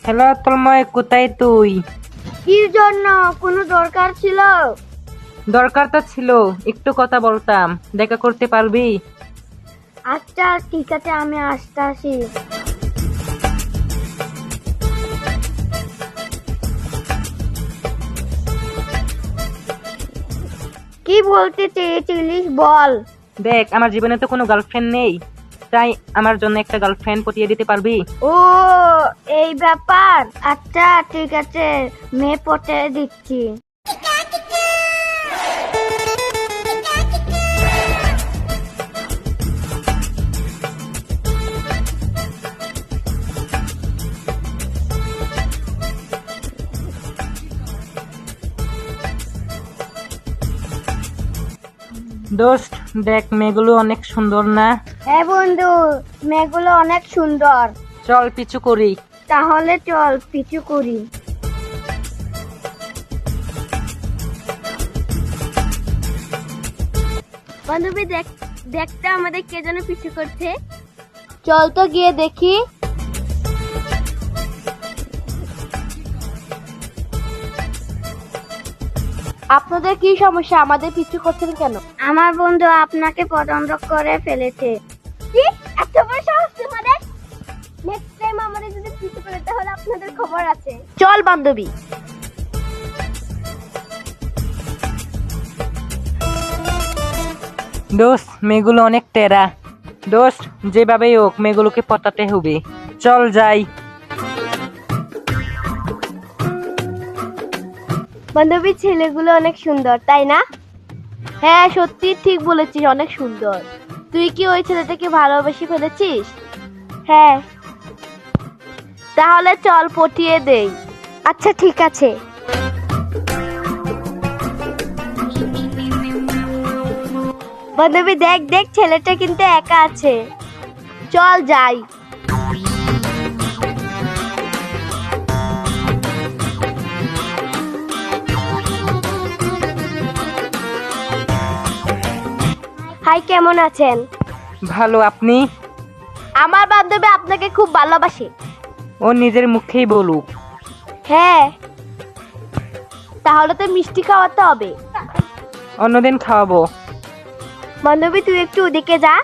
Hello Tanmoy, কোথায় তুই? কি জন্য? কোনো দরকার ছিল? দরকার তো ছিল, একটু কথা বলতাম, দেখা করতে পারবি? আচ্ছা ঠিক আছে, আমি আসতেছি। কি বলতে চেয়েছিলিস বল। দেখ, আমার জীবনে তো কোনো গার্লফ্রেন্ড নেই, তাই আমার জন্য একটা গার্লফ্রেন্ড পটিয়ে দিতে পারবি? ও, এই ব্যাপার। আচ্ছা ঠিক আছে, মেয়ে পটে দিচ্ছি। দোস্ত দেখ, মেয়েগুলো অনেক সুন্দর না? হ্যাঁ বন্ধু, মেয়েগুলো অনেক সুন্দর। চল পিছু করি। তাহলে চল পিছু করি। বান্ধবী দেখ, দেখতে আমাদের কে যেন পিছু করছে। চল তো গিয়ে দেখি। আপনাদের কি সমস্যা? আমাদের পিছু করছেন কেন? আমার বন্ধু আপনাকে পছন্দ করে ফেলেছে। কি? এত বড় সাহস তোমাদের? নেক্সট টাইম আমাদের যদি পিছু করে তাহলে আপনাদের খবর আছে। চল বান্ধবী। দোস্ত, মেয়েগুলো অনেক টেরা। দোস্ত, যেভাবেই হোক মেয়েগুলোকে পটাতে হবে। চল যাই। বান্ধবী, ছেলেগুলো অনেক সুন্দর তাই না? হ্যাঁ সত্যি ঠিক বলেছিস, অনেক সুন্দর। তুই কি ওই ছেলেটাকে ভালোবেসে ফেলেছিস? হ্যাঁ। তাহলে চল পটিয়ে দেই। আচ্ছা ঠিক আছে। বান্ধবী দেখ দেখ, ছেলেটা কিন্তু একা আছে। চল যাই। হাই, কেমন আছেন? ভালো, আপনি? আমার বান্ধবী আপনাকে খুব ভালোবাসে। ও নিজের মুখেই বলুক। হ্যাঁ। তাহলে তো মিষ্টি খাওয়াতে হবে। অন্যদিন খাওয়াবো। বান্ধবী তুই একটু ওদিকে যা।